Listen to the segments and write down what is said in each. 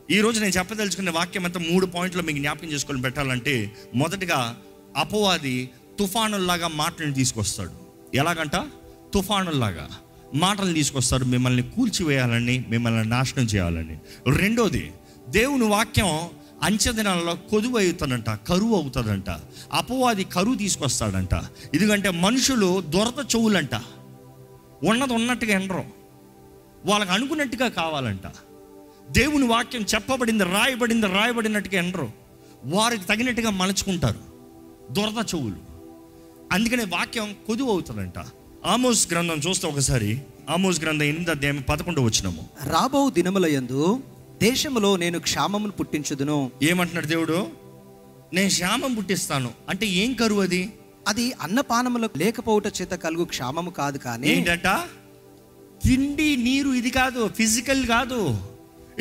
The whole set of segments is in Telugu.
ఈరోజు నేను చెప్పదలుచుకున్న వాక్యం అంతా 3 పాయింట్లు మీకు జ్ఞాపకం చేసుకొని పెట్టాలంటే, మొదటిగా అపవాది తుఫానుల్లాగా మాటలను తీసుకొస్తాడు. ఎలాగంట? తుఫానుల్లాగా మాటలు తీసుకొస్తాడు, మిమ్మల్ని కూల్చివేయాలని, మిమ్మల్ని నాశనం చేయాలని. రెండోది, దేవుని వాక్యం అంచెదినాలలో కొదువు అవుతుందంట, కరువు అవుతుందంట. అపవాది కరువు తీసుకొస్తాడంట. ఎందుకంటే మనుషులు దొరత చెవులంట, ఉన్నది ఉన్నట్టుగా ఎండరు, వాళ్ళకి అనుకున్నట్టుగా కావాలంట. దేవుని వాక్యం చెప్పబడింది, రాయబడినట్టుగా ఎండరు, వారికి తగినట్టుగా మలుచుకుంటారు, దొరద చెవులు. అందుకనే వాక్యం కొదువు అవుతుందంట. ఆమోస్ గ్రంథం చూస్తే ఒకసారి, ఆమోస్ గ్రంథం 8వ అధ్యాయం 11వ వచనము. రాబో దినముల యందు దేశములో నేను క్షామమును పుట్టించుదును. ఏమంటున్నాడు దేవుడు? నేను క్షామం పుట్టిస్తాను అంటే ఏం కరువు? అది అన్నపానములు లేకపోవట చేత కలుగు క్షామము కాదు, కానీ ఏంటంట? తిండి నీరు, ఇది కాదు, ఫిజికల్ కాదు,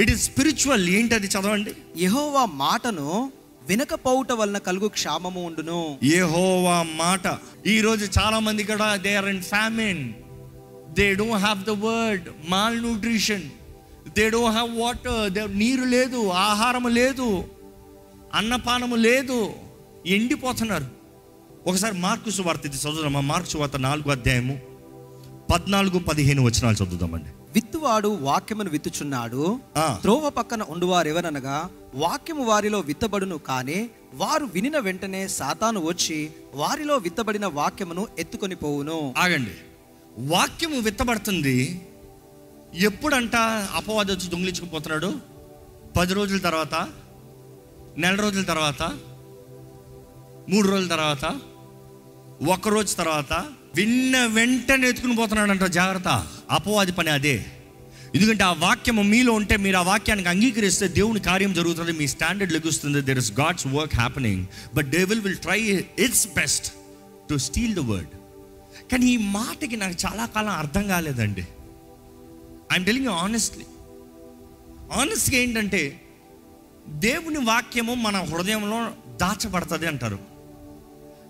ఇట్ ఈస్ స్పిరిచువల్. ఏంటది? చదవండి. యెహోవా మాటను వినకపోవుట వలన కలుగు క్షామము ఉండును. యెహోవా మాట. ఈరోజు చాలా మంది కూడా they are in famine, they don't have the word, malnutrition, they don't have water, నీరు లేదు, ఆహారం లేదు, అన్నపానము లేదు, ఎండిపోతున్నారు. ఒకసారి మార్కు సువార్త చదువుదామా? మార్కు సువార్త 4వ అధ్యాయము 14-15 వచనాలు చదువుదామండి. విత్తువాడు వాక్యమును విత్తుచున్నాడు. త్రోవ పక్కన ఉండువారు ఎవరనగా వాక్యము వారిలో విత్తబడును, కానీ వారు వినిన వెంటనే సాతాను వచ్చి వారిలో విత్తబడిన వాక్యమును ఎత్తుకొని పోవును. ఆగండి. వాక్యము విత్తబడుతుంది ఎప్పుడంట? అపవాది వచ్చి దొంగిలించుకుపోతున్నాడు 10 రోజుల తర్వాత, నెల రోజుల తర్వాత, 3 రోజుల తర్వాత, 1 రోజు తర్వాత, విన్న వెంటనే ఎత్తుకుని పోతున్నాడంట. జాగ్రత్త, అపవాది పని అదే. ఎందుకంటే ఆ వాక్యము మీలో ఉంటే, మీరు ఆ వాక్యానికి అంగీకరిస్తే దేవుని కార్యం జరుగుతుంది, మీ స్టాండర్డ్ లెగుస్తుంది. There is God's work happening, but devil will try its best to steal the word. కానీ ఈ మాటకి నాకు చాలా కాలం అర్థం కాలేదండి. ఐఎమ్ టెలింగ్ యూ ఆనెస్ట్గా ఏంటంటే, దేవుని వాక్యము మన హృదయంలో దాచబడుతుంది అంటారు.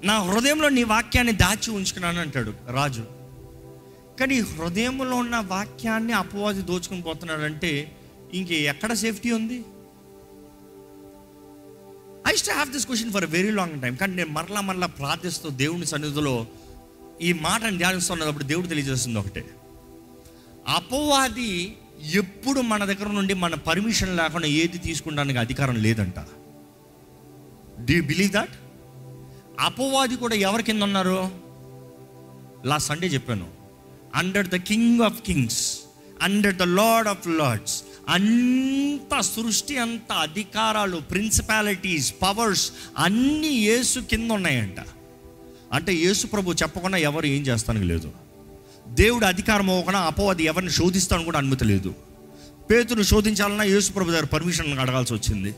నా హృదయంలో నీ వాక్యాన్ని దాచి ఉంచుకున్నాను అంటాడు రాజు. కానీ హృదయంలో ఉన్న వాక్యాన్ని అపవాది దోచుకుని పోతున్నాడంటే ఇంక ఎక్కడ సేఫ్టీ ఉంది? I used to have this question for a very long time. కానీ నేను మరలా ప్రార్థిస్తూ దేవుని సన్నిధిలో ఈ మాటను ధ్యానిస్తున్నప్పుడు దేవుడు తెలియజేస్తుంది ఒకటే: అపవాది ఎప్పుడు మన దగ్గర నుండి మన పర్మిషన్ లేకుండా ఏది తీసుకుంటానికి అధికారం లేదంట. Do you believe that? అపవాది కూడా ఎవరి కింద ఉన్నారు? లాస్ట్ సండే చెప్పాను, under the king of kings, under the lord of lords. అంత సృష్టి, అంత అధికారాలు, ప్రిన్సిపాలిటీస్, పవర్స్ అన్నీ యేసు కింద ఉన్నాయంట. అంటే యేసు ప్రభు చెప్పకుండా ఎవరు ఏం చేస్తానికి లేదు. దేవుడు అధికారం అవ్వకుండా అపవాది ఎవరిని శోధిస్తాను కూడా అనుమతి లేదు. పేతురుని శోధించాలన్నా యేసు ప్రభు దగ్గర పర్మిషన్ అడగాల్సి వచ్చింది.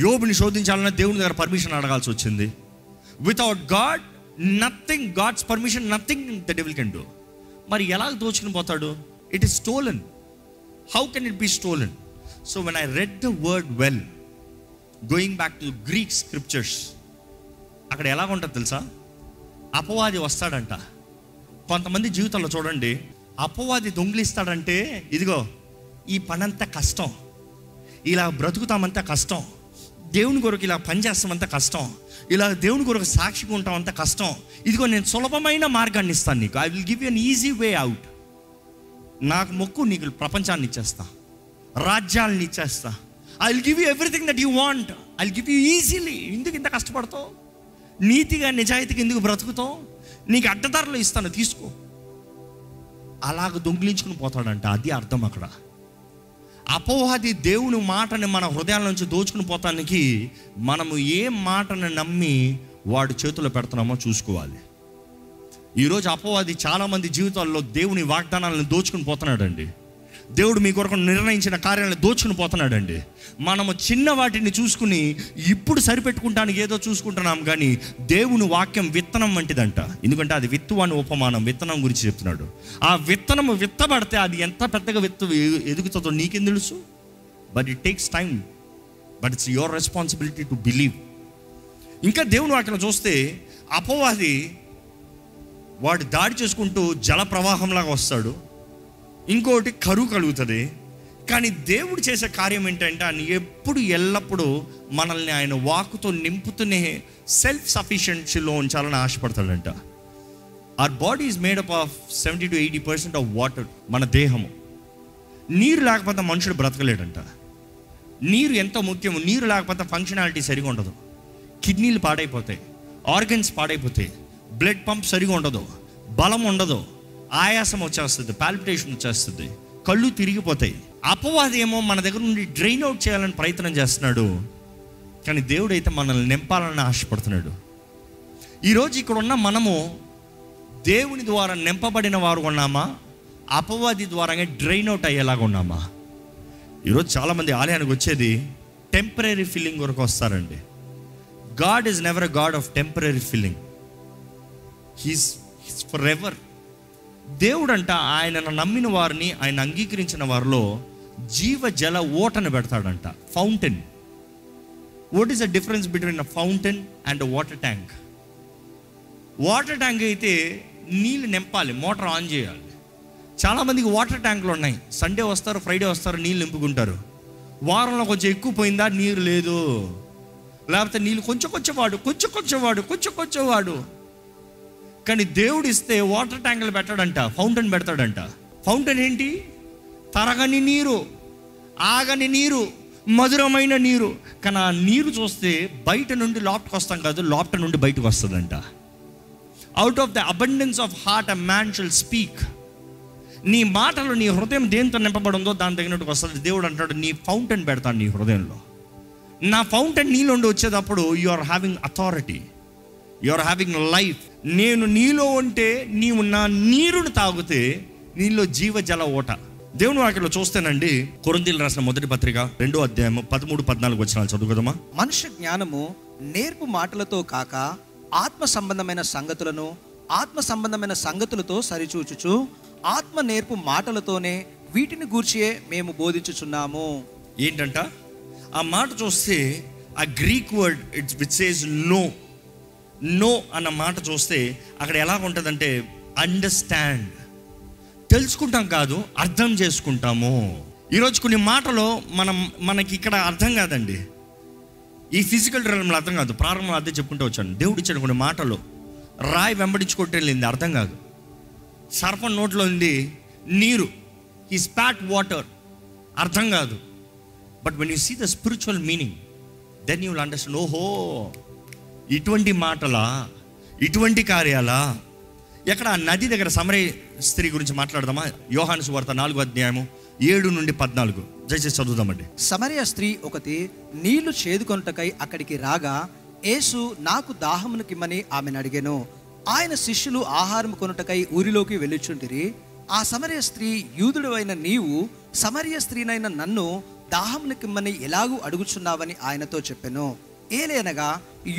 యోబుని శోధించాలన్నా దేవుని దగ్గర పర్మిషన్ అడగాల్సి వచ్చింది. Without God nothing, God's permission nothing the devil can do. మరి ఎలా దోచుకుని పోతాడు? It is stolen. How can it be stolen? So when I read the word well, going back to Greek scriptures, అక్కడ ఎలా ఉంటుంది తెలుసా? అపవాది వస్తాడంట. కొంతమంది జీవితంలో చూడండి, అపవాది దొంగిలిస్తాడంటే, ఇదిగో ఈ పనంతా కష్టం, ఇలా బ్రతుకుతామంతా కష్టం, దేవుని కొరకు ఇలా పనిచేస్తామంతా కష్టం, ఇలా దేవుని కొరకు సాక్షిగా ఉంటామంతా కష్టం, ఇదిగో నేను సులభమైన మార్గాన్ని ఇస్తాను నీకు, I will give you an easy way out. నాకు మొక్కు, నీకు ప్రపంచాన్ని ఇచ్చేస్తా, రాజ్యాలను ఇచ్చేస్తా, I will give you everything that you want, I will give you easily. ఎందుకు ఇంత కష్టపడతావు? నీతిగా నిజాయితీగా ఎందుకు బ్రతుకుతావు? నీకు అడ్డదారులు ఇస్తాను, తీసుకో. అలాగ దొంగిలించుకుని పోతాడంట. అది అర్థం అక్కడ. అపవాది దేవుని మాటని మన హృదయాల నుంచి దోచుకుని పోతానికి మనము ఏ మాటను నమ్మి వాడి చేతిలో పెడుతున్నామో చూసుకోవాలి. ఈరోజు అపవాది చాలామంది జీవితాల్లో దేవుని వాగ్దానాలను దోచుకుని పోతున్నాడండి. దేవుడు మీ కొరకు నిర్ణయించిన కార్యాలను దోచుకుని పోతున్నాడండి. మనము చిన్న వాటిని చూసుకుని ఇప్పుడు సరిపెట్టుకుంటానికి ఏదో చూసుకుంటున్నాం, కానీ దేవుని వాక్యం విత్తనం వంటిదంట. ఎందుకంటే అది విత్తు అని ఉపమానం, విత్తనం గురించి చెప్తున్నాడు. ఆ విత్తనము విత్తబడితే అది ఎంత పెద్దగా ఎదుగుతుందో నీకేం తెలుసు? But it takes time, but it's your responsibility to believe. ఇంకా దేవుని వాక్యం చూస్తే అపవాది వాడు దాడి చేసుకుంటూ జల ప్రవాహంలాగా వస్తాడు. ఇంకోటి కరువు కలుగుతుంది. కానీ దేవుడు చేసే కార్యం ఏంటంటే ఆయన ఎప్పుడు ఎల్లప్పుడూ మనల్ని ఆయన వాక్కుతో నింపుతూనే సెల్ఫ్ సఫిషియెన్సీలో ఉంచాలని ఆశపడతాడంట. Our body is made up of 70 to 80% of water. మన దేహము నీరు లేకపోతే మనుషుడు బ్రతకలేడంట. నీరు ఎంతో ముఖ్యము. నీరు లేకపోతే ఫంక్షనాలిటీ సరిగా ఉండదు. కిడ్నీలు పాడైపోతాయి, ఆర్గన్స్ పాడైపోతాయి, బ్లడ్ పంప్ సరిగా ఉండదు, బలం ఉండదు, ఆయాసం వచ్చేస్తుంది, పాల్పిటేషన్ వచ్చేస్తుంది, కళ్ళు తిరిగిపోతాయి. అపవాది ఏమో మన దగ్గర నుండి డ్రైన్ అవుట్ చేయాలని ప్రయత్నం చేస్తున్నాడు, కానీ దేవుడైతే మనల్ని నింపాలని ఆశపడుతున్నాడు. ఈరోజు ఇక్కడ ఉన్న మనము దేవుని ద్వారా నింపబడిన వారు ఉన్నామా, అపవాది ద్వారా డ్రైన్ అవుట్ అయ్యేలాగా ఉన్నామా? ఈరోజు చాలామంది ఆలయానికి వచ్చేది టెంపరీ ఫీలింగ్ వరకు వస్తారండి. God is never a God of temporary feeling, he's for ever. దేవుడు అంట ఆయనను నమ్మిన వారిని, ఆయన అంగీకరించిన వారిలో జీవ జల ఓటను పెడతాడంట. Fountain. What is the difference between a fountain and water tank? Water tank అయితే నీళ్ళు నింపాలి, మోటార్ ఆన్ చేయాలి. చాలామందికి వాటర్ ట్యాంకులు ఉన్నాయి. సండే వస్తారు, ఫ్రైడే వస్తారు, నీళ్ళు నింపుకుంటారు. వారంలో కొంచెం ఎక్కువ పోయిందా, నీరు లేదు. లేకపోతే నీళ్ళు కొంచెం వాడు. కానీ దేవుడు ఇస్తే వాటర్ ట్యాంకులు పెట్టాడంట, ఫౌంటైన్ పెడతాడంట. ఫౌంటైన్ ఏంటి? తరగని నీరు, ఆగని నీరు, మధురమైన నీరు. కానీ ఆ నీరు చూస్తే బయట నుండి లోపలికి వస్తాం కాదు, లోపల నుండి బయటకు వస్తుందంట. Out of the abundance of heart a man shall speak. నీ మాటలు, నీ హృదయం దేంతో నింపబడిందో దాని తగినట్టుకు వస్తుంది. దేవుడు అంటాడు, నీ ఫౌంటైన్ పెడతాను నీ హృదయంలో. నా ఫౌంటైన్ నీళ్ళుండి వచ్చేటప్పుడు you are having authority, you are having life. నేను నీలో ఉంటే, నీవు నా నీరుని తాగితే నీలో జీవ జల ఓట. దేవుని వాక్యంలో చూస్తేనండి, కొరింథీయులకు రాసిన మొదటి పత్రిక 2వ అధ్యాయం 13-14 వచనాలు చదువుకుందామా. మనుష్య జ్ఞానము నేర్పు మాటలతో కాక ఆత్మ సంబంధమైన సంగతులను ఆత్మ సంబంధమైన సంగతులతో సరిచూచుచు ఆత్మ నేర్పు మాటలతోనే వీటిని గూర్చియే మేము బోధించుచున్నాము. ఏంటంట ఆ మాట చూస్తే, ఆ Greek word it's which says no అన్న మాట చూస్తే అక్కడ ఎలా ఉంటుందంటే అండర్స్టాండ్. తెలుసుకుంటాం కాదు, అర్థం చేసుకుంటాము. ఈరోజు కొన్ని మాటలు మనకి ఇక్కడ అర్థం కాదండి. ఈ ఫిజికల్ realmలో అర్థం కాదు. ప్రారంభంలో అదే చెప్పుకుంటూ వచ్చాను. దేవుడు ఇచ్చిన కొన్ని మాటలు రాయి వెంబడించుకుంటే అర్థం కాదు. సర్పం నోట్లో ఉంది నీరు, హీ స్పాట్ వాటర్, అర్థం కాదు. But when you see the spiritual meaning, then you will understand. ఓహో, ఇటువంటి మాటలా, ఇటువంటి కార్యాలా. ఎక్కడ ఆ నది దగ్గర సమరయ స్త్రీ గురించి మాట్లాడదామా? యోహాను సువార్త 4వ అధ్యాయము 7-14 దయచేసి చదువుదామండి. సమరయ స్త్రీ ఒకటి నీళ్లు చేదుకొనుటకై అక్కడికి రాగా, యేసు నాకు దాహమునకిమ్మని ఆమెను అడిగెను. ఆయన శిష్యులు ఆహారం కొనుటకై ఊరిలోకి వెళ్ళుచుండిరి. ఆ సమరయ స్త్రీ, యూదుడవైన నీవు సమరయ స్త్రీనైన నన్ను దాహమునకిమ్మని ఎలాగూ అడుగుచున్నావని ఆయనతో చెప్పెను. ఏలైనగా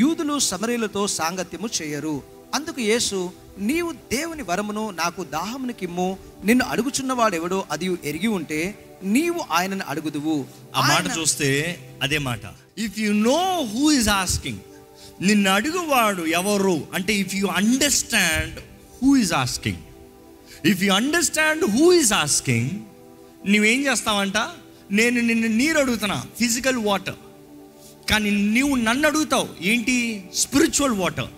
యూదులు సమరయులతో సాంగత్యము చేయరు. అందుకు యేసు, నీవు దేవుని వరమును నాకు దాహమునకిమ్ము, నిన్ను అడుగుచున్నవాడెవడో అది ఎరిగి ఉంటే నీవు ఆయనను అడుగుదువు. ఆ మాట చూస్తే అదే మాట. If you know who is asking, నిన్ను అడుగువాడు ఎవరు అంటే, if you understand who is asking, if you understand who is asking, నువ్వేం చేస్తావంట? నేను నిన్ను నీరు అడుగుతున్నా, ఫిజికల్ వాటర్, కానీ నువ్వు నన్ను అడుగుతావు ఏంటి? Spiritual water.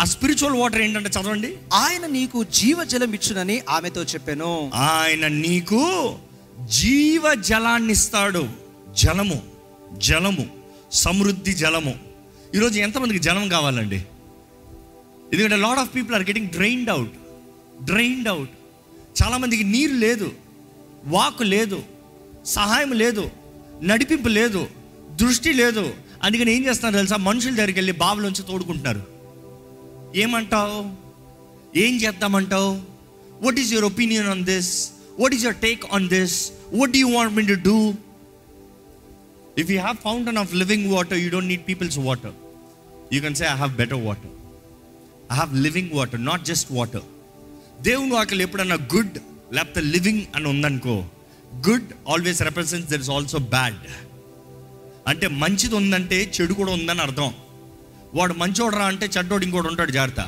ఆ స్పిరిచువల్ వాటర్ ఏంటంటే చదవండి. ఆయన నీకు జీవజలం ఇచ్చునని ఆమెతో చెప్పాను. ఆయన నీకు జీవ జలాన్ని ఇస్తాడు. జలము, సమృద్ధి జలము. ఈరోజు ఎంతమందికి జలం కావాలండి? ఎందుకంటే lot of people are getting drained out. చాలామందికి నీరు లేదు, వాక్ లేదు, సహాయం లేదు, నడిపింపు లేదు, దృష్టి లేదు. అందుకని ఏం చేస్తున్నారు తెలుసా? మనుషుల దగ్గరికి వెళ్ళి బావిలోంచి తోడుకుంటున్నారు. ఏమంటావు? ఏం చేద్దామంటావు? What is your opinion on this? What is your take on this? What do you want me to do? If you have fountain of living water, you don't need people's water. You can say I have better water, I have living water, not just water. దేవుని వాక్యం ఎప్పుడన్నా గుడ్ లేకపోతే లివింగ్ అని ఉందనుకో, good always represents there is also bad. అంటే మంచిది ఉందంటే చెడు కూడా ఉందని అర్థం. వాడు మంచోడరా అంటే చెడ్డోడు ఇంకోటి ఉంటాడు, జాగ్రత్త.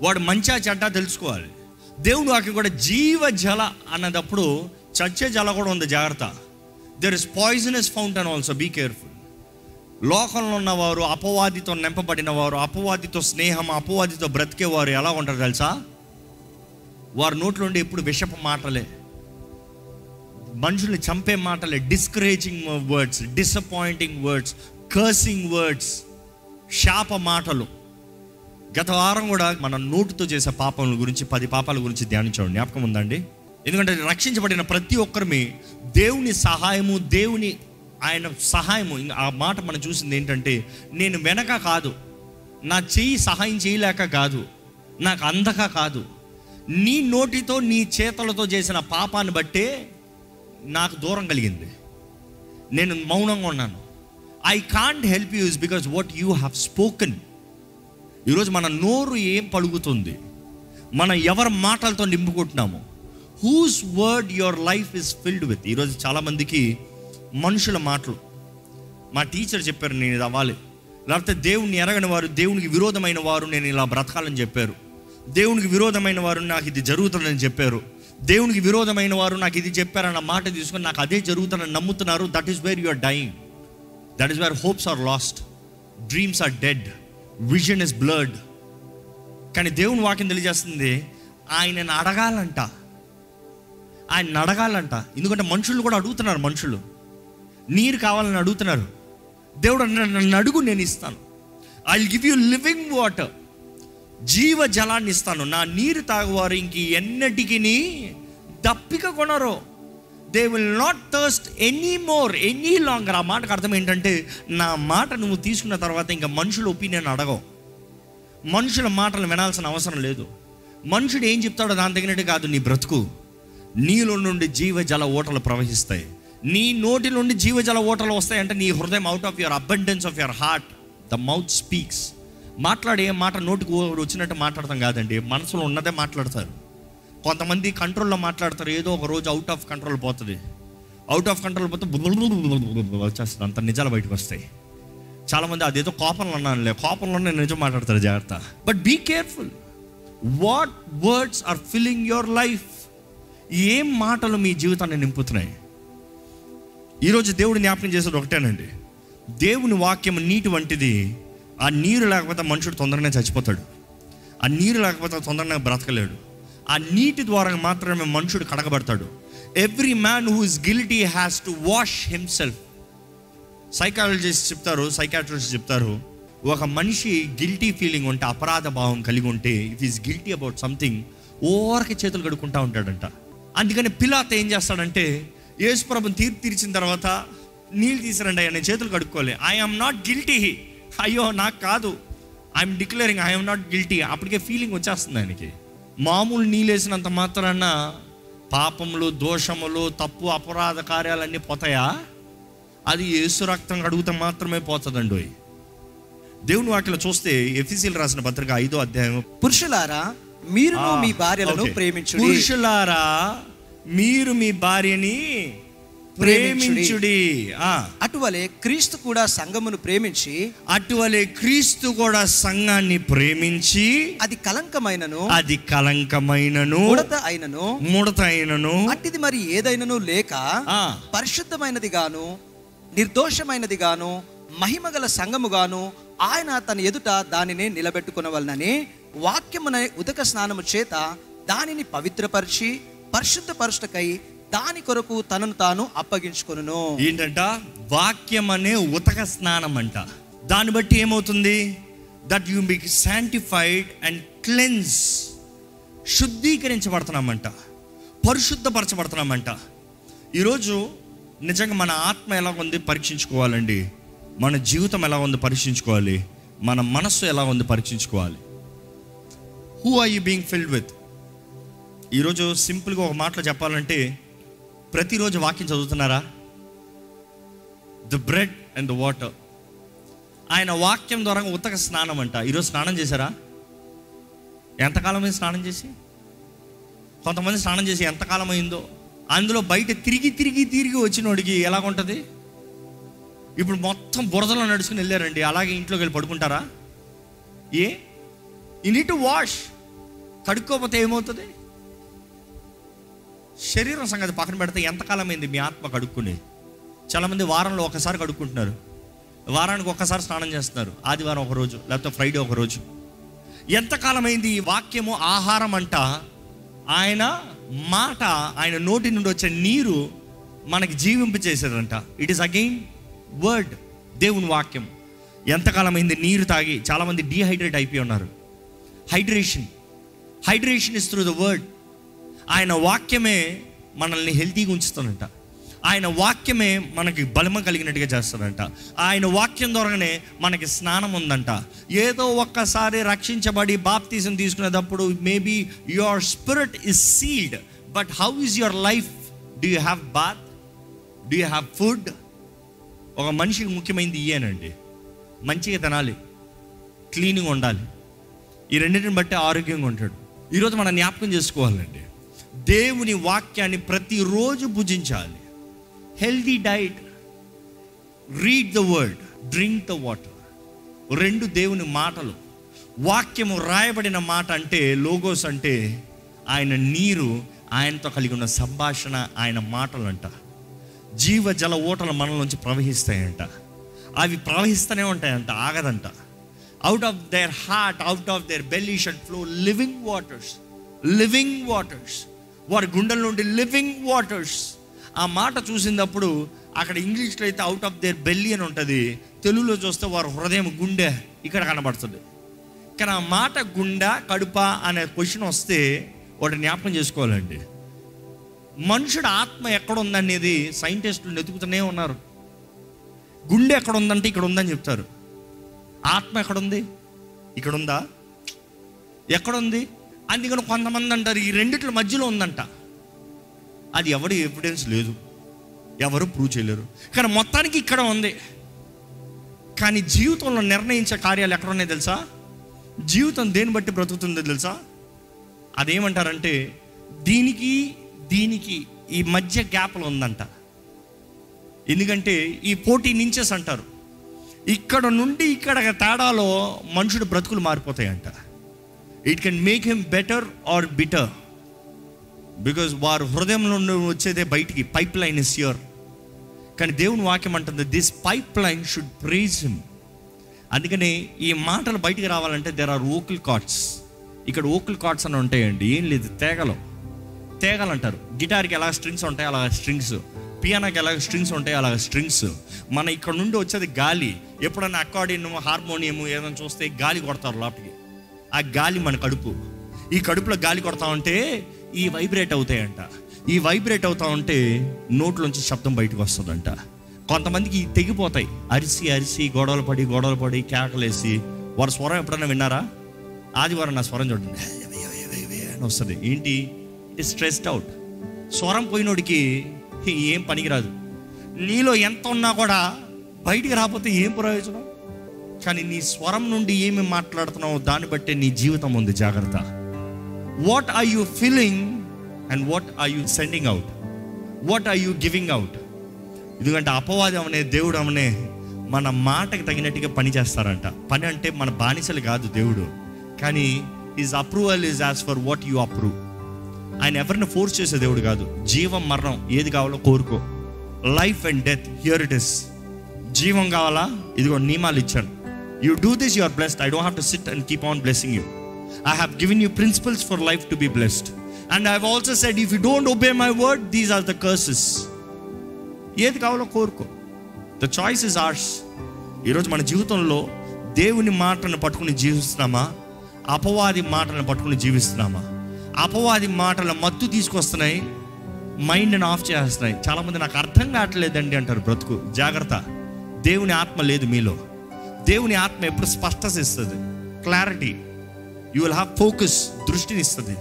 వాడు మంచా చెడ్డా తెలుసుకోవాలి. దేవుడు వాక్యం కూడా జీవ జల అన్నదప్పుడు చచ్చే జల కూడా ఉంది, జాగ్రత్త. There is poisonous fountain also, be careful. లోకంలో ఉన్నవారు, అపవాదితో నింపబడిన వారు, అపవాదితో స్నేహం, అపవాదితో బ్రతికేవారు ఎలా ఉంటారు తెలుసా? వారి నోట్లో ఉండి ఎప్పుడు విషపు మాటలే, మనుషుల్ని చంపే మాటలే, discouraging words, disappointing words, cursing words, శాప మాటలు. గత వారం కూడా మన నోటితో చేసే పాపముల గురించి 10 పాపాల గురించి ధ్యానించాడు, జ్ఞాపకం ఉందండి? ఎందుకంటే రక్షించబడిన ప్రతి ఒక్కరిమి దేవుని సహాయము, దేవుని ఆయన సహాయము. ఆ మాట మనం చూసింది ఏంటంటే, నేను వెనక కాదు, నా చెయ్యి సహాయం చేయలేక కాదు, నాకు అందక కాదు, నీ నోటితో నీ చేతులతో చేసిన పాపాన్ని బట్టే నాకు దూరం కలిగింది, నేను మౌనంగా ఉన్నాను. I can't help you is because what you have spoken. ఈరోజు మన నోరు ఏం పలుకుతుంది, మనం ఎవరి మాటలతో నింపుకుంటున్నాము, who's word your life is filled with. ఈరోజు చాలామందికి మనుషుల మాటలు, మా టీచర్ చెప్పారు నేను ఇది అవ్వాలి, లేకపోతే దేవుణ్ణి ఎరగని వారు, దేవునికి విరోధమైన వారు నేను ఇలా బ్రతకాలని చెప్పారు, దేవునికి విరోధమైన వారు నాకు ఇది జరుగుతుందని చెప్పారు, దేవునికి విరోధమైన వారు నాకు ఇది చెప్పారన్న మాట తీసుకొని నాకు అదే జరుగుతుందని నమ్ముతున్నారు. That is where you are dying, that is where hopes are lost, dreams are dead, vision is blurred. కానీ దేవుని వాక్యం తెలియజేస్తుంది ఆయనను అడగాలంట, ఆయన అడగాలంట. ఎందుకంటే మనుషులు కూడా అడుగుతున్నారు, మనుషులు నీరు కావాలని అడుగుతున్నారు. దేవుడు నన్ను అడుగు, నేను ఇస్తాను. I will give you living water, జీవ జలాన్ని ఇస్తాను. నా నీరు తాగువారు ఇంక ఎన్నటికి దప్పిక కొనరు. They will not thirst any more any longer. ఆ మాటకు అర్థం ఏంటంటే, నా మాట నువ్వు తీసుకున్న తర్వాత ఇంకా మనుషుల ఒపీనియన్ అడగవు, మనుషుల మాటలు వినాల్సిన అవసరం లేదు. మనుషుడు ఏం చెప్తాడో దాని తగినట్టు కాదు నీ బ్రతుకు. నీలో నుండి జీవజల ఓటలు ప్రవహిస్తాయి, నీ నోటి నుండి జీవజల ఓటలు వస్తాయంటే నీ హృదయం, out of your abundance of your heart the mouth speaks. మాట్లాడే మాట నోటికి వచ్చినట్టు మాట్లాడతాం కాదండి, మనసులో ఉన్నదే మాట్లాడతారు. కొంతమంది కంట్రోల్లో మాట్లాడతారు, ఏదో ఒక రోజు అవుట్ ఆఫ్ కంట్రోల్ పోతుంది, అవుట్ ఆఫ్ కంట్రోల్ పోతే వచ్చేస్తుంది, అంత నిజాలు బయటకు వస్తాయి. చాలామంది అదేదో కోపంలో అన్నానులే, కోపంలోనే నిజం మాట్లాడతారు, జాగ్రత్త. But be careful, what words are filling your life. ఏం మాటలు మీ జీవితాన్ని నింపుతున్నాయి? ఈరోజు దేవుడు జ్ఞాపకం చేసేది ఒకటేనండి, దేవుని వాక్యం నీటి వంటిది. ఆ నీరు లేకపోతే మనుషుడు తొందరగా చచ్చిపోతాడు, ఆ నీరు లేకపోతే తొందరగా బ్రతకలేడు. ఆ నీటి ద్వారా మాత్రమే మనుషుడు కడగబడతాడు. Every man who is guilty has to wash himself. Psychologist చెప్తారు, సైకాట్రిస్ట్ చెప్తారు, ఒక మనిషి గిల్టీ ఫీలింగ్ ఉంటే, అపరాధ భావం కలిగి ఉంటే, if is guilty about something, ఓవర్కి చేతులు కడుక్కుంటా ఉంటాడంట. అందుకని పిలాత్ ఏం చేస్తాడంటే, యేసు ప్రభుని తీర్పు తీర్చిన తర్వాత నీళ్ళు తీసిరండి అయ్యా, నేను చేతులు కడుక్కోలే, ఐ ఆమ్ నాట్ గిల్టీ, అయ్యో నాకు కాదు, I'm declaring I'm not guilty. అప్పటికే ఫీలింగ్ వచ్చేస్తుంది ఆయనకి. మామూలు నీళ్ళు వేసినంత మాత్రాన పాపములు, దోషములు, తప్పు, అపరాధ కార్యాలన్నీ పోతాయా? అది యేసు రక్తం కడుగుతా మాత్రమే పోతుందండి. దేవుని వాక్యలో చూస్తే ఎఫెసీయులకు రాసిన పత్రిక 5వ అధ్యాయం, పురుషులారా మీరు మీ భార్యలను ప్రేమించుడి. పురుషులారా మీరు మీ భార్యని ప్రేమించుడి. అటువలే క్రీస్తు కూడా సంఘమును ప్రేమించి, అటువలే క్రీస్తు కూడా సంఘాన్ని ప్రేమించి, అది కలంకమైనను ముడత అయినను అట్టిది మరి ఏదైనను లేక పరిశుద్ధమైనది గాను నిర్దోషమైనది గాను మహిమగల సంఘము గాను ఆయన తన ఎదుట దానిని నిలబెట్టుకునవలనని వాక్యమున ఉదక స్నానము చేత దానిని పవిత్రపరిచి పరిశుద్ధపరుటకై దాని కొరకు తనను తాను అప్పగించుకొనును. ఏంటంట? వాక్యం అనే ఉతక స్నానం అంట. దాన్ని బట్టి ఏమవుతుంది? That you be sanctified and cleanse. శుద్ధీకరించబడుతున్నామంట, పరిశుద్ధపరచబడుతున్నామంట. ఈరోజు నిజంగా మన ఆత్మ ఎలా ఉంది పరీక్షించుకోవాలండి, మన జీవితం ఎలా ఉంది పరీక్షించుకోవాలి, మన మనస్సు ఎలా ఉంది పరీక్షించుకోవాలి. Who are you being filled with? ఈరోజు సింపుల్గా ఒక మాటలో చెప్పాలంటే, ప్రతిరోజు వాక్యం చదువుతున్నారా? The bread and the water. ఆయన వాక్యం ద్వారా ఉతక స్నానం అంట. ఈరోజు స్నానం చేశారా? ఎంతకాలమైంది స్నానం చేసి? కొంతమంది స్నానం చేసి ఎంతకాలం అయిందో. అందులో బయట తిరిగి వచ్చినోడికి ఎలాగుంటుంది? ఇప్పుడు మొత్తం బురదలో నడుచుకుని వెళ్ళారండి, అలాగే ఇంట్లోకి వెళ్ళి పడుకుంటారా? You need to wash. కడుక్కోకపోతే ఏమవుతుంది? శరీరం సంగతి పక్కన పెడితే ఎంతకాలం అయింది మీ ఆత్మ కడుక్కుని? చాలామంది వారంలో ఒకసారి కడుక్కుంటున్నారు, వారానికి ఒక్కసారి స్నానం చేస్తున్నారు, ఆదివారం ఒకరోజు లేకపోతే ఫ్రైడే ఒకరోజు. ఎంతకాలం అయింది ఈ వాక్యము ఆహారం అంట, ఆయన మాట, ఆయన నోటి నుండి వచ్చే నీరు మనకి జీవింపచేసేదంట. ఇట్ ఈస్ అగైన్ వర్డ్, దేవుని వాక్యం. ఎంతకాలం అయింది నీరు తాగి? చాలామంది డీహైడ్రేట్ అయిపోయి ఉన్నారు. Hydration is through the word. ఆయన వాక్యమే మనల్ని హెల్తీగా ఉంచుతానంట. ఆయన వాక్యమే మనకి బలమ కలిగినట్టుగా చేస్తాడంట. ఆయన వాక్యం ద్వారానే మనకి స్నానం ఉందంట. ఏదో ఒక్కసారి రక్షించబడి బాప్తిజం తీసుకునేటప్పుడు maybe your spirit is sealed, but how is your life? Do you have bath? Do you have food? ఒక మనిషికి ముఖ్యమైనది ఇయేనండి. మంచిగా తినాలి, క్లీనింగ్ ఉండాలి. ఈ రెండింటిని బట్టి ఆరోగ్యంగా ఉంటాడు. ఈరోజు మనం జ్ఞాపకం చేసుకోవాలండి, దేవుని వాక్యాన్ని ప్రతిరోజు భుజించాలి. Healthy diet, read the word, drink the water. రెండు దేవుని మాటలు. వాక్యము రాయబడిన మాట అంటే లోగోస్ అంటే ఆయన నీరు, ఆయనతో కలిగి ఉన్న సంభాషణ, ఆయన మాటలు అంట. జీవ జల ఓటలు మనలోంచి ప్రవహిస్తాయంట. అవి ప్రవహిస్తూనే ఉంటాయంట, ఆగదంట. Out of their heart, out of their belly should flow living waters. వారి గుండెల నుండి లివింగ్ వాటర్స్. ఆ మాట చూసినప్పుడు అక్కడ ఇంగ్లీష్లో అయితే అవుట్ ఆఫ్ దేర్ బెల్లీ అని ఉంటుంది, తెలుగులో చూస్తే వారి హృదయం, గుండె ఇక్కడ కనబడుతుంది. కానీ ఆ మాట గుండె కడుప అనే క్వశ్చన్ వస్తే వాటి జ్ఞాపకం చేసుకోవాలండి. మనుషుడు ఆత్మ ఎక్కడ ఉందనేది సైంటిస్టులు వెతుకుతూనే ఉన్నారు. గుండె ఎక్కడ ఉందంటే ఇక్కడ ఉందని చెప్తారు. ఆత్మ ఎక్కడుంది? ఇక్కడ ఉందా? ఎక్కడుంది? అందుకని కొంతమంది అంటారు ఈ రెండిట్ల మధ్యలో ఉందంట. అది ఎవరు ఎవిడెన్స్ లేదు, ఎవరు ప్రూవ్ చేయలేరు. కానీ మొత్తానికి ఇక్కడ ఉంది. కానీ జీవితంలో నిర్ణయించే కార్యాలు ఎక్కడ ఉన్నాయి తెలుసా? జీవితం దేన్ని బట్టి బ్రతుకుతుందో తెలుసా? అదేమంటారంటే దీనికి ఈ మధ్య గ్యాప్లో ఉందంట. ఎందుకంటే ఈ 14 ఇంచెస్ అంటారు. ఇక్కడ నుండి ఇక్కడ తేడాలో మనుషుడు బ్రతుకులు మారిపోతాయంట. It can make him better or bitter, because వారు హృదయంలో వచ్చేదే బయటికి. Pipeline is here. కానీ దేవుని వాక్యం అంటుంది this pipeline should praise him. అందుకని ఈ మాటలు బయటికి రావాలంటే దేర్ ఆర్ వోకల్ కార్డ్స్. ఇక్కడ వోకల్ కార్డ్స్ అని ఉంటాయండి. ఏం లేదు, తేగలు అంటారు. గిటార్కి ఎలా స్ట్రింగ్స్ ఉంటాయి అలాగ స్ట్రింగ్స్, పియానోకి ఎలాగ స్ట్రింగ్స్ ఉంటాయి అలాగ స్ట్రింగ్స్. మన ఇక్కడ నుండి వచ్చేది గాలి. ఎప్పుడైనా అకార్డియన్, హార్మోనియం ఏదైనా చూస్తే గాలి కొడతారు లోపలికి. ఆ గాలి మన కడుపు. ఈ కడుపులో గాలి కొడతా ఉంటే ఈ వైబ్రేట్ అవుతాయంట. ఈ వైబ్రేట్ అవుతా ఉంటే నోట్లోంచి శబ్దం బయటకు వస్తుందంట. కొంతమందికి తెగిపోతాయి, అరిసి గొడవలు పడి కేకలేసి. వారి స్వరం ఎప్పుడైనా విన్నారా? ఆదివారం నా స్వరం చూడండి అని వస్తుంది. ఏంటి? It is stressed out. స్వరం పోయినోడికి ఏం పనికిరాదు. నీలో ఎంత ఉన్నా కూడా బయటికి రాకపోతే ఏం ప్రయోజనం? కానీ నీ స్వరం నుండి ఏమి మాట్లాడుతున్నావో దాన్ని బట్టే నీ జీవితం ఉంది. జాగ్రత్త. What are you feeling and what are you sending out? What are you giving out? ఎందుకంటే అపవాదం అనే దేవుడు అనే మన మాటకి తగినట్టుగా పని చేస్తారంట. పని అంటే మన బానిసలు కాదు దేవుడు, కానీ his approval is as for what you approve. ఆయన ఎవరిని ఫోర్స్ చేసే దేవుడు కాదు. జీవం మరణం ఏది కావాలో కోరుకో. Life and death, here it is. జీవం కావాలా? ఇదిగో నియమాలు ఇచ్చాను. You do this, you are blessed. I don't have to sit and keep on blessing you. I have given you principles for life to be blessed. And I have also said, if you don't obey my word, these are the curses. ఏది కావాలో కోరుకో. The choice is ours. ఈరోజు మన జీవితంలో దేవుని మాటలను పట్టుకుని జీవిస్తున్నామా? అపవాది మాటలను పట్టుకుని జీవిస్తున్నామా? అపవాది మాటల మత్తు తీసుకొస్తున్నాయి, మైండ్ని ఆఫ్ చేస్తున్నాయి. చాలామంది నాకు అర్థం కావట్లేదండి అంటారు. బ్రతుకు జాగ్రత్త. దేవుని ఆత్మ లేదు మీలో. దేవుని ఆత్మ ఎప్పుడు స్పష్టత ఇస్తుంది, clarity. You will have focus, దృష్టిని ఇస్తుంది.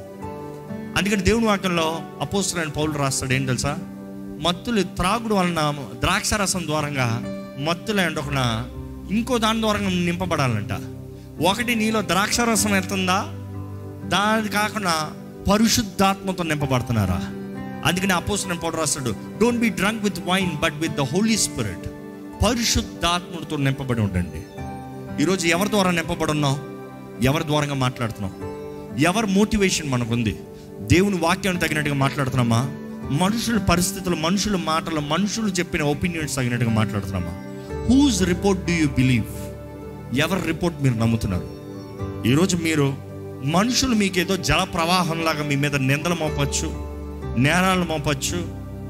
అందుకని దేవుని వాక్యంలో అపోస్తలుడైన పౌలు రాస్తాడు. ఏం తెలుసా? మత్తులు త్రాగుడు వలన, ద్రాక్షారసం ద్వారంగా మత్తులు ఎండొకన ఇంకో దాని ద్వారా నింపబడాలంట. ఒకటి నీలో ద్రాక్షారసం ఎత్తుందా, దాని కాకుండా పరిశుద్ధాత్మతో నింపబడుతున్నారా? అందుకని అపోస్తలుడైన పౌలు రాస్తాడు, don't be drunk with wine but with the holy spirit. పరిశుద్ధాత్మతో నింపబడి ఉండండి. ఈరోజు ఎవరి ద్వారా నింపబడి ఉన్నావు? ఎవరి ద్వారంగా మాట్లాడుతున్నావు? ఎవరి మోటివేషన్ మనకుంది? దేవుని వాక్యాన్ని తగినట్టుగా మాట్లాడుతున్నామా? మనుషుల పరిస్థితులు, మనుషుల మాటలు, మనుషులు చెప్పిన ఒపీనియన్స్ తగినట్టుగా మాట్లాడుతున్నామా? Whose report do you believe? ఎవరి రిపోర్ట్ మీరు నమ్ముతున్నారు? ఈరోజు మీరు మనుషులు మీకేదో జల ప్రవాహంలాగా మీ మీద నిందలు మోపచ్చు, నేరాలు మోపచ్చు,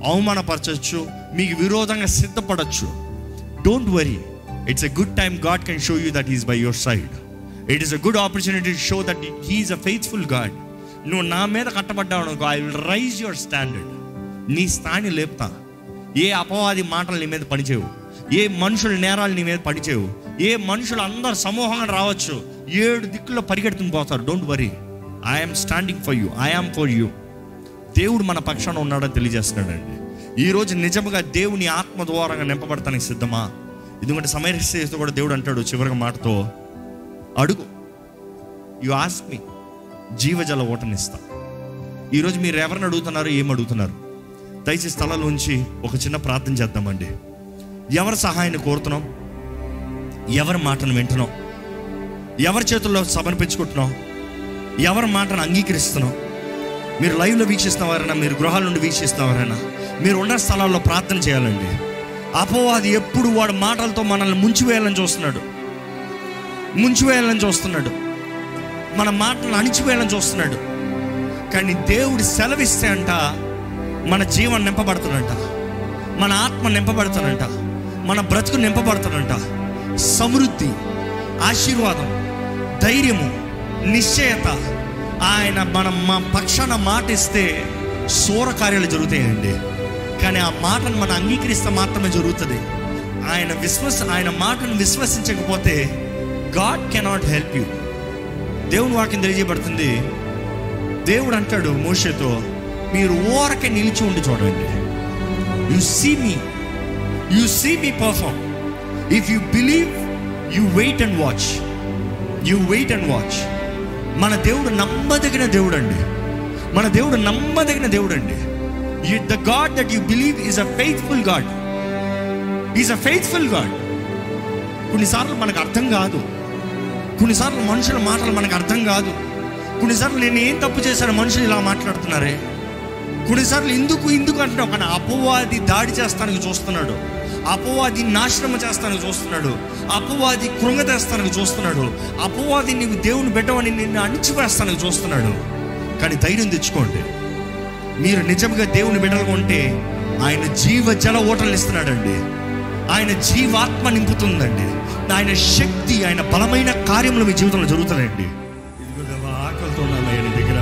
అవమానపరచచ్చు, మీకు విరోధంగా సిద్ధపడచ్చు. Don't worry, it's a good time. God can show you that is by your side. It is a good opportunity to show that he is a faithful God. నువ్వు నా మీద కట్టబడ్డావు అనుకో, I will raise your standard. నీ స్థాయిని లేపుతా. ఏ అపవాది మాటలు నీ మీద పనిచేయవు, ఏ మనుషుల నేరాలు నీ మీద పనిచేయవు. ఏ మనుషులు అందరు సమూహంగా రావచ్చు, 7 దిక్కుల్లో పరిగెడుతుని పోతారు. Don't worry, I'm standing for you, I'm for you. దేవుడు మన పక్షాన ఉన్నాడని తెలియజేస్తున్నాడండి. ఈరోజు నిజంగా దేవుని ఆత్మ ద్వారంగా నింపబడతానికి సిద్ధమా? ఎందుకంటే సమరస్యతో కూడా దేవుడు అంటాడు చివరిగా మాటతో, అడుగు, యు ఆస్క్ మీ, జీవజల ఓటనిస్తా. ఈరోజు మీరు ఎవరిని అడుగుతున్నారు, ఏం అడుగుతున్నారు? దయచేసి స్థలంలోంచి ఒక చిన్న ప్రార్థన చేద్దామండి. ఎవరి సహాయాన్ని కోరుతున్నాం? ఎవరి మాటను వింటున్నాం? ఎవరి చేతుల్లో సమర్పించుకుంటున్నాం? ఎవరి మాటను అంగీకరిస్తున్నాం? మీరు లైవ్లో వీక్షిస్తున్నవారైనా, మీరు గృహాల నుండి వీక్షిస్తున్నవారైనా, మీరు ఉన్న స్థలాల్లో ప్రార్థన చేయాలండి. అపవాది ఎప్పుడు వాడి మాటలతో మనల్ని ముంచివేయాలని చూస్తున్నాడు, మన మాటలను అణిచివేయాలని చూస్తున్నాడు. కానీ దేవుడు సెలవిస్తే అంట మన జీవనం నింపబడుతుందంట, మన ఆత్మ నింపబడుతుందంట, మన బ్రతుకు నింపబడుతుందంట. సమృద్ధి, ఆశీర్వాదం, ధైర్యము, నిశ్చయత. ఆయన మా పక్షాన మాట ఇస్తే శూర కార్యాలు జరుగుతాయండి. కానీ ఆ మాటను మనం అంగీకరిస్తే మాత్రమే జరుగుతుంది. ఆయన మాటను విశ్వసించకపోతే గాడ్ కెనాట్ హెల్ప్ యూ. దేవుని వాక్యం తెలియజేయబడుతుంది. దేవుడు అంటాడు మోషేతో, మీరు ఊరకే నిలిచి ఉండి చూడండి. You see me perform. If you believe, you wait and watch. మన దేవుడు నమ్మదగిన దేవుడు అండి. The God that you believe is a faithful God. కొన్నిసార్లు మనకు అర్థం కాదు, కొన్నిసార్లు మనుషుల మాటలు మనకు అర్థం కాదు. కొన్నిసార్లు నేను ఏం తప్పు చేశాను, మనుషులు ఇలా మాట్లాడుతున్నారే. కొన్నిసార్లు ఎందుకు అంటున్నావు? కానీ అపవాది దాడి చేస్తానికి చూస్తున్నాడు, అపవాది నాశనం చేస్తానికి చూస్తున్నాడు, అపవాది కృంగతేస్తానికి చూస్తున్నాడు, అపవాది నీవు దేవుని బిడ్డవని నిన్ను అణిచివేస్తానికి చూస్తున్నాడు. కానీ ధైర్యం తెచ్చుకోండి. మీరు నిజంగా దేవుని బిడ్డలుగా ఉంటే ఆయన జీవ జల ఓటలు ఇస్తున్నాడండి. ఆయన జీవాత్మ నింపుతుందండి. ఆయన శక్తి, ఆయన బలమైన కార్యములు మీ జీవితంలో జరుగుతాయండి. ఆకలితో ఉన్నానయ్యా నీ దగ్గర.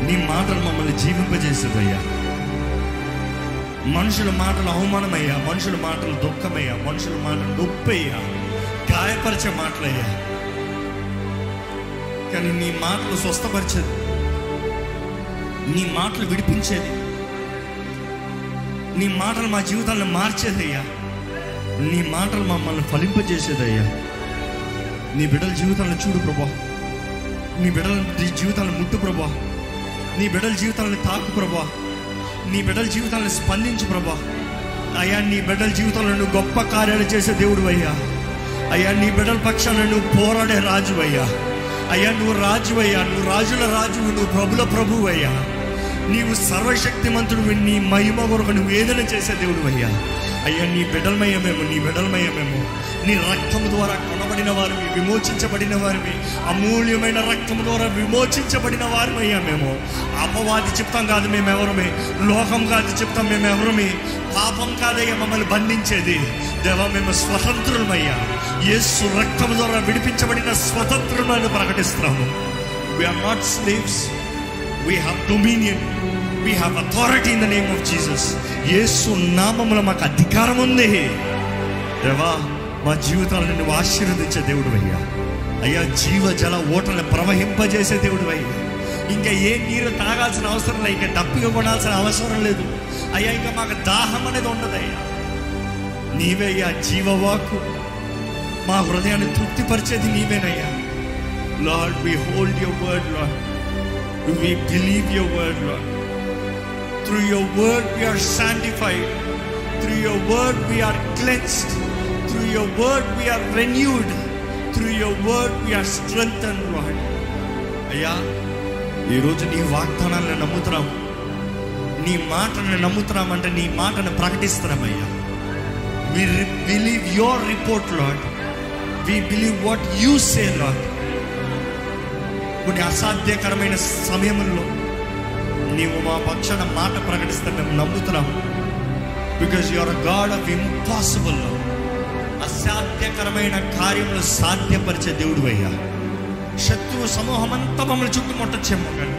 నీ మాటలు మమ్మల్ని జీవింపజేసేదయ్యా. మనుషుల మాటలు అవమానమయ్యా, మనుషుల మాటలు దుఃఖమయ్యా, మనుషుల మాటలు నొప్పయ్యా, గాయపరిచే మాటలయ్యా. కానీ నీ మాటలు స్వస్థపరిచేది, నీ మాటలు విడిపించేది, నీ మాటలు మా జీవితాలను మార్చేదయ్యా. నీ మాటలు మమ్మల్ని ఫలింపజేసేదయ్యా. నీ బిడ్డల జీవితాలను చూడు ప్రభా. నీ బిడ్డల జీవితాలను ముట్టు ప్రభా. నీ బిడ్డల జీవితాలను తాకు ప్రభా. నీ బిడ్డల జీవితాలను స్పందించు ప్రభా. అయ్యా, నీ బిడ్డల జీవితంలో నువ్వు గొప్ప కార్యాలు చేసే దేవుడు అయ్యా. అయ్యా, నీ బిడ్డల పక్షాన నువ్వు పోరాడే రాజు అయ్యా. అయ్యా, నువ్వు రాజు అయ్యా, నువ్వు రాజుల రాజువు, నువ్వు ప్రభుల ప్రభువు అయ్యా. నీవు సర్వశక్తిమంతుడు, నీ మహిమ కొరకు నువ్వు ఏదైనా చేసే దేవుడు అయ్యా. అయ్యా, నీ బిడ్డలమయ్యమేమో, నీ రక్తము ద్వారా కొనబడిన వారిని, విమోచించబడిన వారిని, అమూల్యమైన రక్తము ద్వారా విమోచించబడిన వారిమయ్యా మేము. అపవాది చెప్తాం కాదు మేమెవరమే, లోకం కాదు చెప్తాం మేమెవరమే, పాపం కాదయ్యా మమ్మల్ని బంధించేది. దేవా, మేము స్వతంత్రులమయ్యా. యేసు రక్తము ద్వారా విడిపించబడిన స్వతంత్రులను ప్రకటిస్తున్నాము. We are not slaves. We have dominion. We have authority in the name of Jesus. యేసు నామములో మాకు అధికారం ఉంది. దేవా, మా జీవితాలను నువ్వు ఆశీర్వదించే దేవుడు అయ్యా. అయ్యా, జీవ జల ఓటలను ప్రవహింపజేసే దేవుడు అయ్యా. ఇంకా ఏ నీరు తాగాల్సిన అవసరం లేదు, ఇంకా దప్పిక కొనాల్సిన అవసరం లేదు అయ్యా. ఇంకా మాకు దాహం అనేది ఉండదయ్యా. నీవే అయ్యా జీవవాకు, మా హృదయాన్ని తృప్తిపరిచేది నీవేనయ్యా. Lord, we hold your word, Lord. We believe your word, Lord. Through your word we are sanctified. Through your word we are cleansed. Through your word we are renewed. Through your word we are strengthened, Lord. అయ్యా, ఈరోజు నీ వాగ్దానాలను నమ్ముతున్నాం. నీ మాటను నమ్ముతున్నామంటే నీ మాటను ప్రకటిస్తున్నామయ్యా. We believe your report, Lord. We believe what you say, Lord. కొన్ని అసాధ్యకరమైన సమయంలో నీవు మా పక్షాన మాట ప్రకటిస్తే మేము నమ్ముతున్నాము. Because you are a God of impossible. అసాధ్యకరమైన కార్యములు సాధ్యపరిచే దేవుడు అయ్యా. శత్రువు సమూహం అంతా మమ్మల్ని చుట్టుముట్టచ్చేమో, కానీ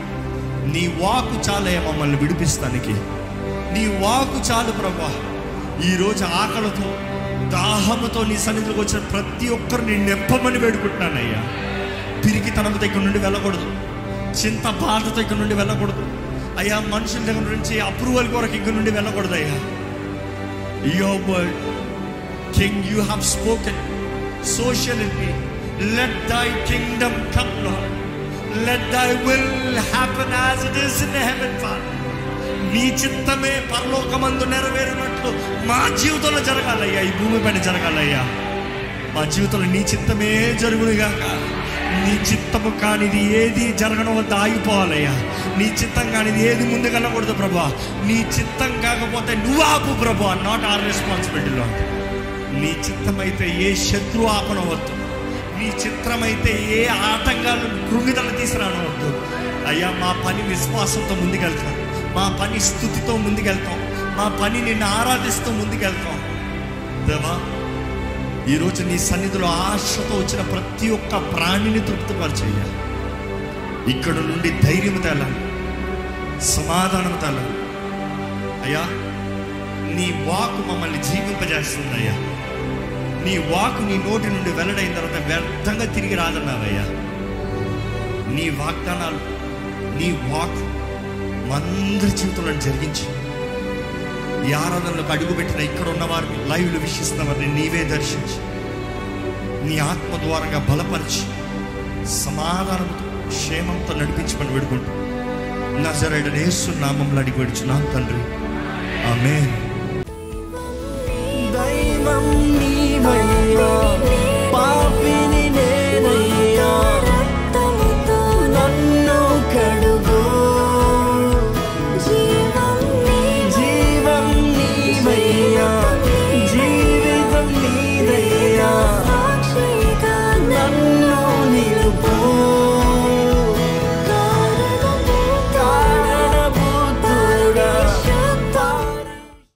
నీ వాకు చాలయ్యా మమ్మల్ని విడిపిస్తానికి. నీ వాకు చాలు ప్రభా. ఈరోజు ఆకలితో దాహముతో నీ సన్నిధిలోకి వచ్చిన ప్రతి ఒక్కరు నేను నెప్పమని వేడుకుంటున్నానయ్యా. పిరికితనంతో ఇక్కడ నుండి వెళ్ళకూడదు, చింత బాధతో ఇక్కడ నుండి వెళ్ళకూడదు అయ్యా. మనుషుల దగ్గర నుంచి అప్రూవల్ కొరకు ఇక్కడ నుండి వెళ్ళకూడదు అయ్యా. Your word, King, you have spoken. So shall it be. Let thy kingdom come, Lord. Let thy will happen as it is in heaven, Father. నీ చిత్తమే పరలోకమందు నెరవేరినట్లు మా జీవితంలో జరగాలయ్యా, ఈ భూమి పైన జరగాలయ్యా. మా జీవితంలో నీ చిత్తమే జరుగునుగాక. నీ చిత్తము కానిది ఏది జరగడం వద్ద ఆగిపోవాలయ్యా. నీ చిత్తం కానిది ఏది ముందుకెళ్ళకూడదు ప్రభా. నీ చిత్తం కాకపోతే నువ్వు ఆపు ప్రభా. నాట్ ఆర్ రెస్పాన్సిబిలిటీలో. నీ చిత్తమైతే ఏ శత్రువు ఆపనవద్దు. నీ చిత్రమైతే ఏ ఆటంకాలు కృంగిదల తీసుకురానవద్దు అయ్యా. మా పని విశ్వాసంతో ముందుకెళ్తాం, మా పని స్తుతితో ముందుకెళ్తాం, మా పని నిన్ను ఆరాధిస్తూ ముందుకెళ్తాం. దేవా, ఈరోజు నీ సన్నిధిలో ఆశతో వచ్చిన ప్రతి ఒక్క ప్రాణిని తృప్తిపరిచేయ్యా. ఇక్కడ నుండి ధైర్యం తేలాలి, సమాధానం తేలాలి అయ్యా. నీ వాకు మమ్మల్ని జీవింపజేస్తుంది అయ్యా. నీ వాకు నీ నోటి నుండి వెల్లడైన తర్వాత వ్యర్థంగా తిరిగి రాదన్నావయ్యా. నీ వాగ్దానాలు, నీ వాక్ మందరి జీవితంలో జరిగించి ఈ ఆరాధనలకు అడుగుపెట్టిన ఇక్కడ ఉన్న వారిని, లైవ్లో వీక్షిస్తున్న వారిని నీవే దర్శించి నీ ఆత్మ ద్వారంగా బలపరిచి సమాధానంతో క్షేమంతో నడిపించమని వేడుకుంటూ నజరేయుడైన యేసు నామములో అడిగి వేడుచున్నాను తండ్రి, ఆమేన్. దైవం నీవే.